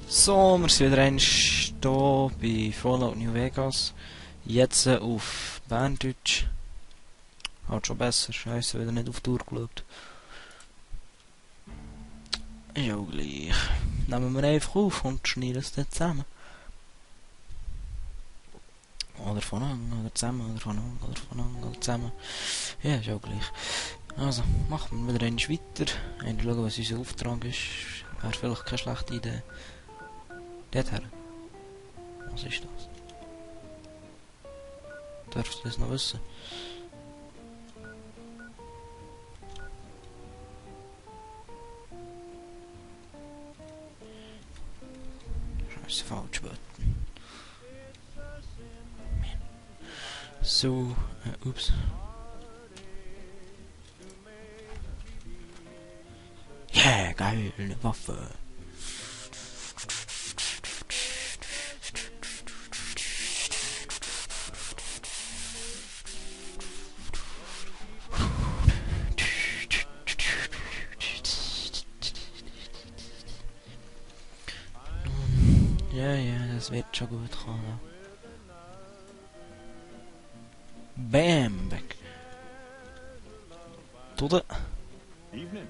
So, wir sind wieder einmal hier bei Fallot New Vegas. Jetzt auf Berndeutsch. Halt schon besser, scheiße, wieder nicht auf die Uhr geschaut. Ist auch gleich. Nehmen wir einfach auf und schneiden es dann zusammen. Oder von an, oder zusammen, oder von an, oder von an, oder zusammen. Ja, ist auch gleich. Also, machen wir wieder einmal weiter. Schauen, was unser Auftrag ist. Wäre vielleicht keine schlechte Idee. Dorthin. Was ist das? Darfst du das noch wissen? Scheiße, falsch Button. So, ups. Yeah, geil, eine Waffe. Ja, das wird schon gut kommen. Bam, weg. Tode. Evening.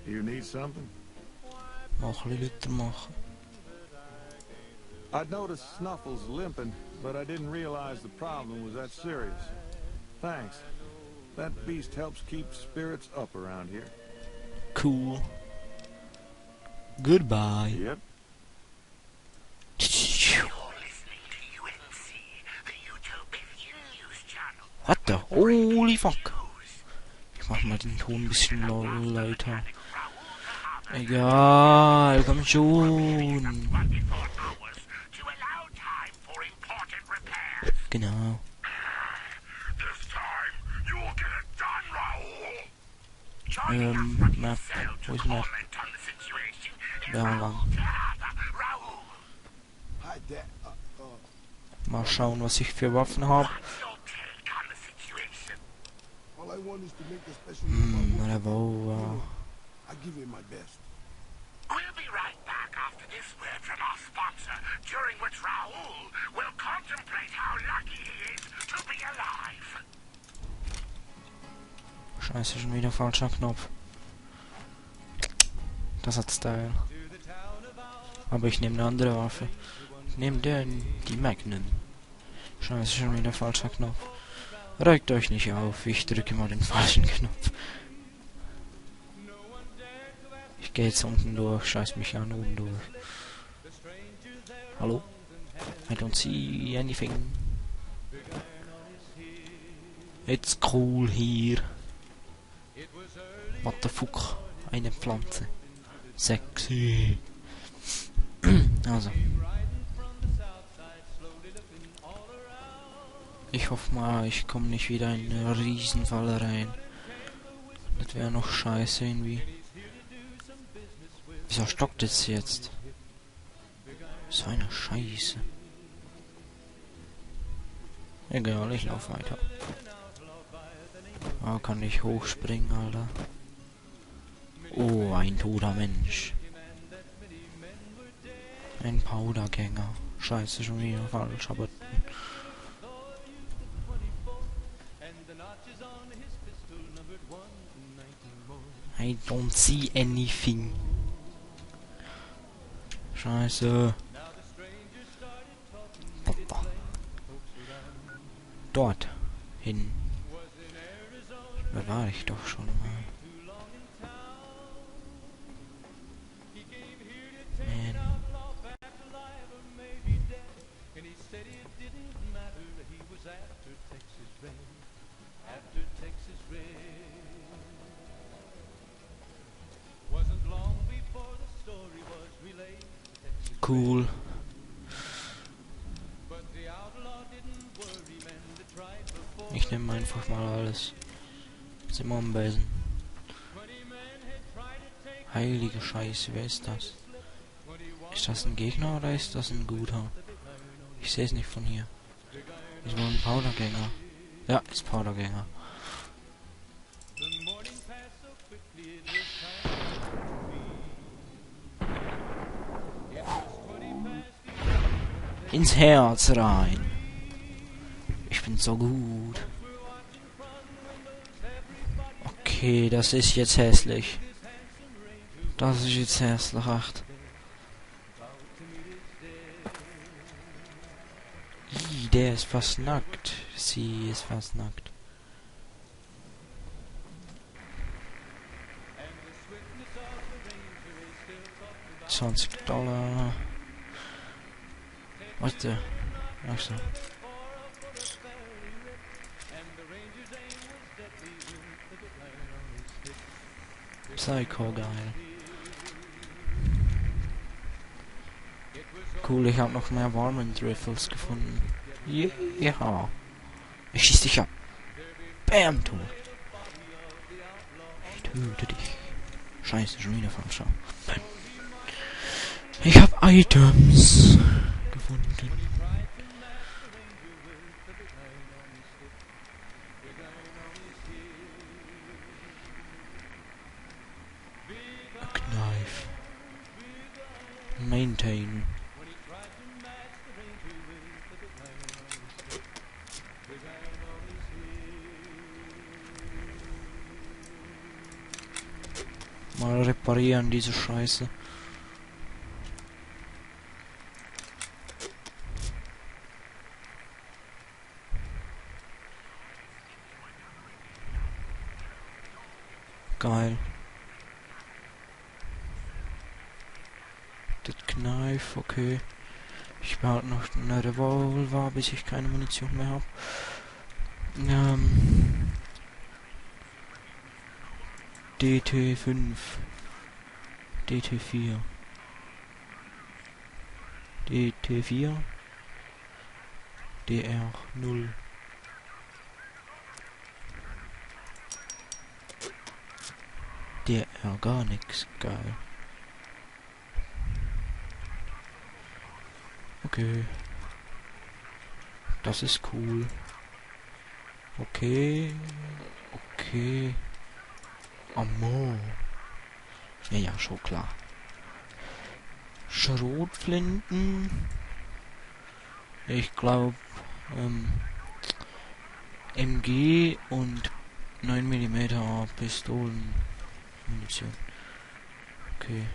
You need something? Noch ein bisschen lauter machen. I'd noticed Snuffles limping, but I didn't realize the problem was that serious. Thanks. That beast helps keep spirits up around here. Cool. Goodbye. Yep. What the holy fuck? Ich mach mal den Ton ein bisschen lauter. Egal, komm schon. Genau. Map. Wo ist Map? Da lang. Mal schauen, was ich für Waffen habe. Revolver. We'll be right back after this word from our sponsor, during which Raoul will contemplate how lucky he is to be alive. Scheiße, schon wieder falscher Knopf. Das hat Style. Aber ich nehme eine andere Waffe. Ich nehme die Magnum. Scheiße, schon wieder falscher Knopf. Regt euch nicht auf, ich drücke mal den falschen Knopf. Ich gehe jetzt unten durch, scheiß mich an unten durch. Hallo? I don't see anything. It's cool here. What the fuck? Eine Pflanze. Sexy. Also. Ich hoffe mal, ich komme nicht wieder in eine Riesenfalle rein. Das wäre noch scheiße irgendwie. Wieso stockt es jetzt? So eine Scheiße. Egal, ich laufe weiter. Ah, kann ich hochspringen, Alter. Oh, ein toter Mensch. Ein Powdergänger. Scheiße, schon wieder falsch, aber... I don't see anything. Scheiße. Papa. Dort hin. Da war ich doch schon mal. Man. Cool. Ich nehme einfach mal alles. Sind wir am Besen. Heilige Scheiße, wer ist das? Ist das ein Gegner oder ist das ein Guter? Ich sehe es nicht von hier. Ist wohl ein Powdergänger. Ja, ist Powdergänger. ins Herz rein. Ich bin so gut. Okay, das ist jetzt hässlich. Das ist jetzt hässlich, echt. Der ist fast nackt. Sie ist fast nackt. $20. Warte. Ach so. Psycho geil. Cool, ich habe noch mehr Varmint Rifles gefunden. Yeah. Ich schieß dich ab. Bam, tot. Ich töte dich. Scheiße, schon wieder falsch. Ich habe Items gefunden. A knife. Maintain. Mal reparieren diese Scheiße. Geil. Das Knife, okay. Ich behalte noch eine Revolver, bis ich keine Munition mehr habe. DT5. DT4. DT4. DR0. DR gar nix. Geil. Okay. Das ist cool. Okay. Okay. Ammo. Ja, schon klar. Schrotflinten. Ich glaube, MG und 9mm Pistolen. Munition. Okay.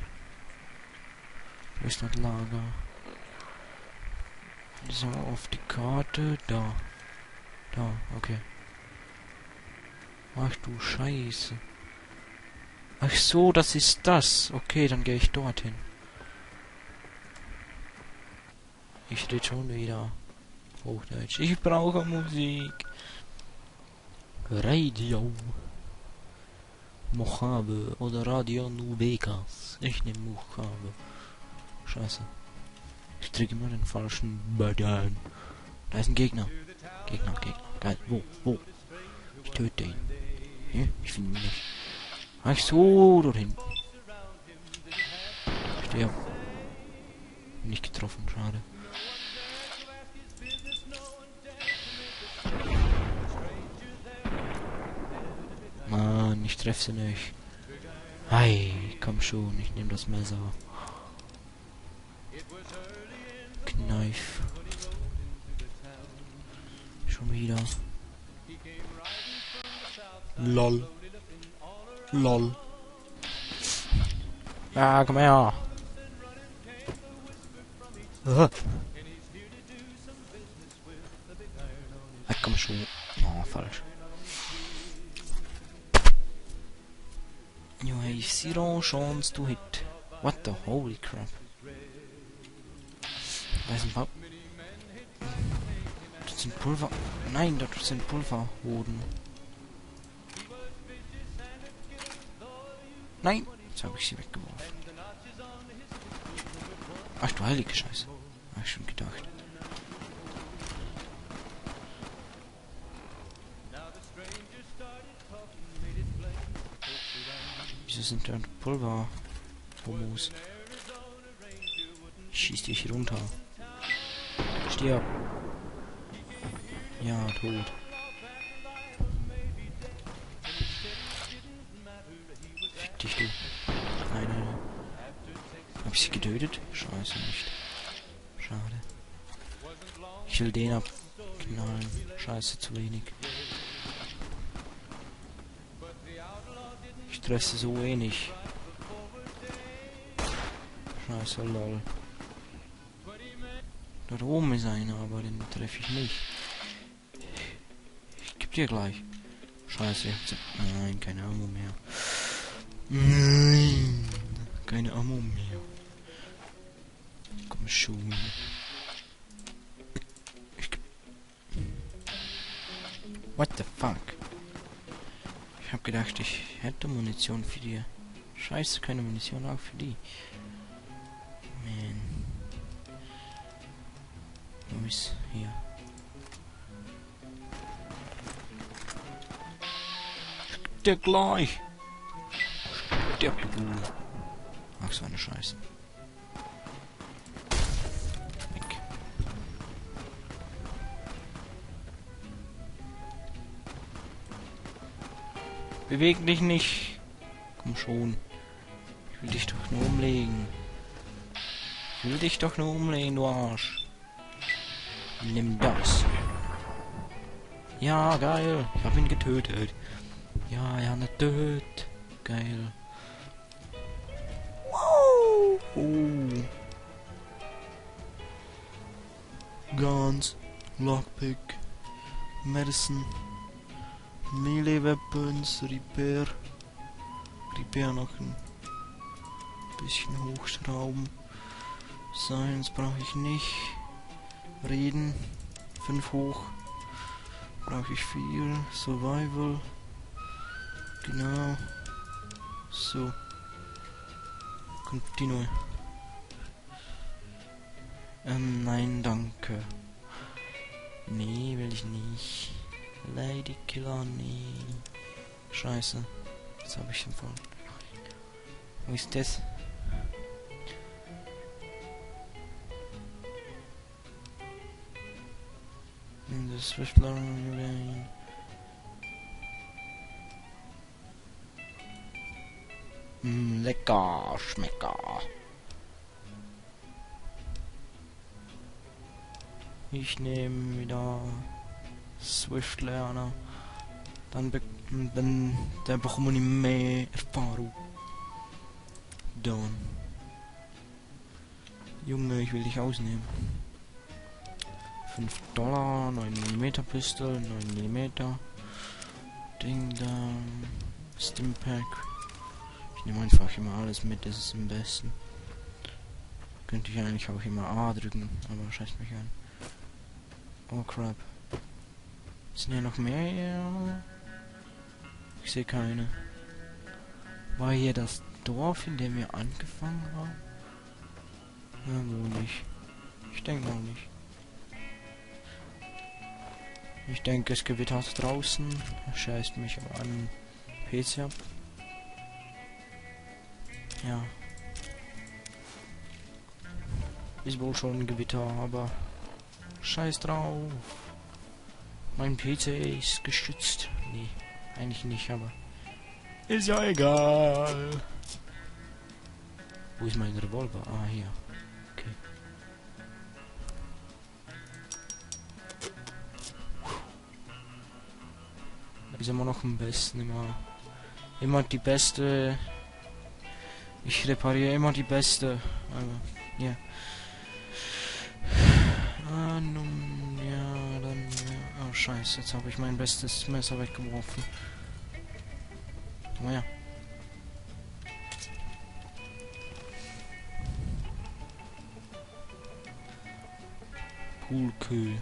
Wo ist das Lager? So, auf die Karte. Da. Da, okay. Ach du Scheiße. Ach so, das ist das. Okay, dann gehe ich dorthin. Ich rede schon wieder Hochdeutsch. Ich brauche Musik. Radio. Mojave oder Radio Nubekas. Ich nehme Mojave. Scheiße. Ich drücke immer den falschen Button. Da ist ein Gegner. Gegner. Geil. Wo? Ich töte ihn. Hm? Ich finde ihn nicht. Ach so, dort hinten. Sterb. Nicht getroffen, schade. Mann, ich treffe sie nicht. Hey, komm schon, ich nehme das Messer. Knife. Schon wieder. Lol. Ja, komm her. Ach, komm schon. Oh, falsch. You have zero chance to hit. What the holy crap? Da ist ein Bau. Das sind Pulver. Nein, das sind Pulverhoden. Nein! Jetzt habe ich sie weggeworfen. Ach du heilige Scheiße. Hab ich schon gedacht. Wieso sind da Pulver-Homos? Ich schieß dich runter. Stirb. Ja, tot. Fick dich, du. Nein. Hab ich sie getötet? Scheiße, nicht. Schade. Ich will den abknallen. Scheiße, zu wenig. Ich treffe so wenig. Scheiße, lol. Dort oben ist einer, aber den treffe ich nicht. Ich geb dir gleich. Scheiße, nein, keine Ammo mehr. Nein, keine Ammo mehr. Komm schon. What the fuck? Ich hab gedacht, ich hätte Munition für die. Scheiße, keine Munition auch für die. Man. Wo ist hier? Der gleich. Der Buh. Ach, so eine Scheiße. Weg. Beweg dich nicht. Komm schon. Ich will dich doch nur umlegen. Ich will dich doch nur umlegen, du Arsch. Nimm das. Ja, geil. Ich hab ihn getötet. Ja, er hat tötet. Geil. Wow. Guns, Lockpick, Medicine, Melee Weapons, Repair noch ein bisschen hochschrauben. Science brauche ich nicht. Reden 5 hoch. Brauche ich 4. Survival. Genau. So. Continue. Nein, danke. Nee, will ich nicht. Lady Killer, nee. Scheiße. Jetzt habe ich den voll. Wo ist das? In the Swift Lane. Lecker, Schmecker. Ich nehme wieder Swift Lerner. Dann bekommen wir mehr Erfahrung. Dann. Junge, ich will dich ausnehmen. $5, 9mm Pistol, 9mm. Ding da. Stimpack. Ich nehme einfach immer alles mit, das ist am besten. Könnte ich eigentlich auch immer A drücken, aber scheiß mich an. Oh crap. Sind hier noch mehr? Ja. Ich sehe keine. War hier das Dorf, in dem wir angefangen haben? Ja, wohl nicht. Ich denke auch nicht. Ich denke, es gewittert draußen. Scheißt mich aber an PC ab. Ja. Ist wohl schon ein Gewitter, aber scheiß drauf. Mein PC ist gestützt. Nee, eigentlich nicht, aber ist ja egal. Wo ist mein Revolver? Ah, hier. Okay. Ist immer noch am besten, immer die beste. Ich repariere immer die beste. Aber, ja. Ah, nun, ja, dann, ja. Oh, scheiße, jetzt habe ich mein bestes Messer weggeworfen. Oh ja. Poolkühl.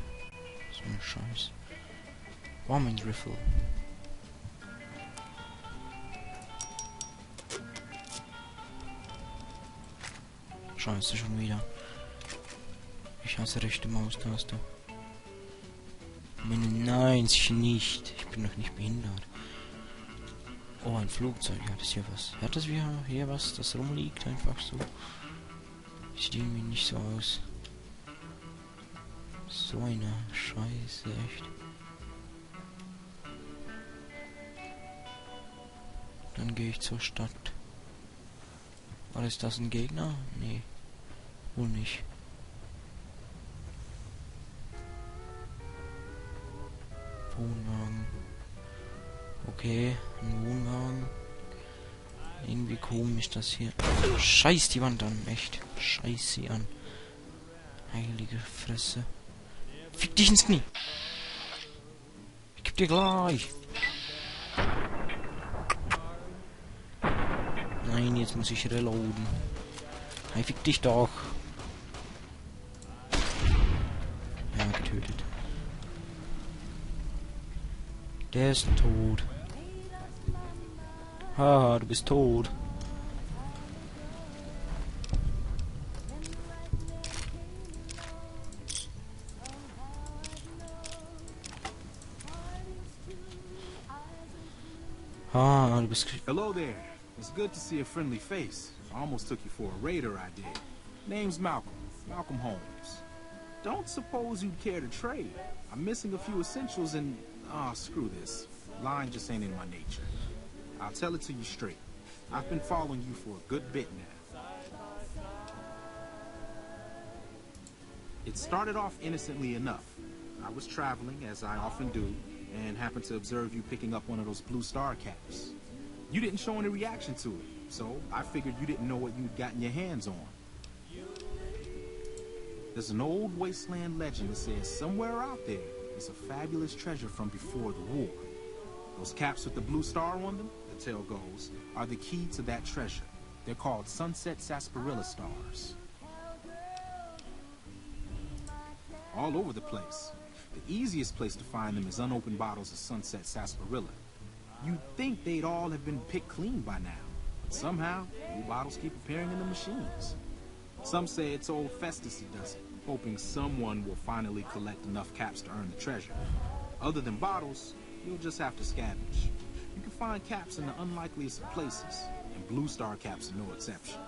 So ein Scheiß. Warming Riffle. Scheiße, schon wieder. Ich hasse rechte Maustaste. Nein, ich nicht. Ich bin doch nicht behindert. Oh, ein Flugzeug. Hat es hier was? Hat es hier was, das rumliegt? Einfach so. Sieht irgendwie nicht so aus. So eine Scheiße, echt. Dann gehe ich zur Stadt. War ist das ein Gegner? Nee. Wohl nicht. Wohnwagen. Okay, ein Wohnwagen. Irgendwie komisch das hier. Scheiß die Wand an, echt. Scheiß sie an. Heilige Fresse. Fick dich ins Knie. Ich geb dir gleich. Nein, jetzt muss ich reloaden. Hey, fick dich doch. Ja, getötet. Der ist tot. Haha, du bist tot. Ah, du bist... Hello there. It's good to see a friendly face. I almost took you for a raider, I did. Name's Malcolm. Malcolm Holmes. Don't suppose you'd care to trade. I'm missing a few essentials and... Ah, screw this. Lying just ain't in my nature. I'll tell it to you straight. I've been following you for a good bit now. It started off innocently enough. I was traveling, as I often do, and happened to observe you picking up one of those Blue Star caps. You didn't show any reaction to it, so I figured you didn't know what you'd gotten your hands on. There's an old wasteland legend that says somewhere out there is a fabulous treasure from before the war. Those caps with the blue star on them, the tale goes, are the key to that treasure. They're called sunset sarsaparilla stars. All over the place. The easiest place to find them is unopened bottles of sunset sarsaparilla. You'd think they'd all have been picked clean by now, but somehow new bottles keep appearing in the machines. Some say it's old Festus who does it, hoping someone will finally collect enough caps to earn the treasure. Other than bottles, you'll just have to scavenge. You can find caps in the unlikeliest of places, and Blue Star caps are no exception.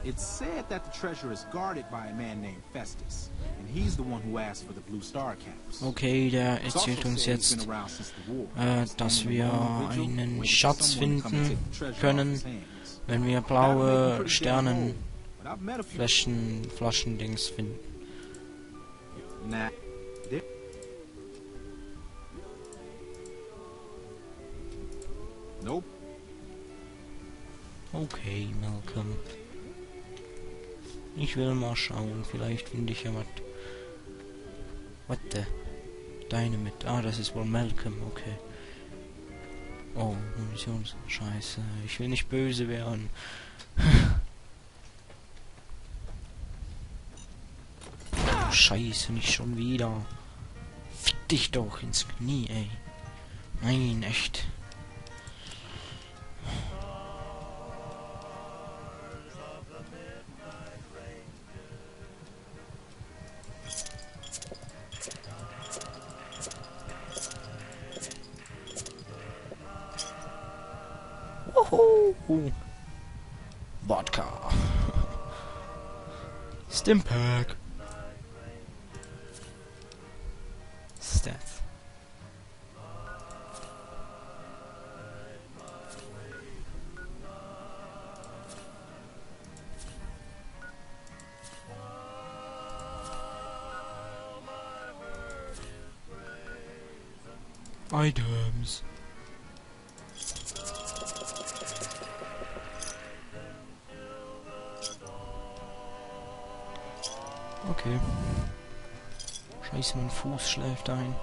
It's said that the treasure is guarded by a man named Festus, and he's the one who asked for the Blue Star caps. Okay, der erzählt uns jetzt, dass wir einen Schatz finden können, wenn wir blaue Flaschendings finden. Nope. Okay, Malcolm. Ich will mal schauen, vielleicht finde ich ja was. What the? Dynamite. Ah, das ist wohl Malcolm, okay. Oh, Munitionsscheiße. Ich will nicht böse werden. Scheiße, nicht schon wieder. Fick dich doch ins Knie, ey. Nein, echt. Vodka. Stimpack. Stats. Items. Okay. Scheiße, mein Fuß schläft ein.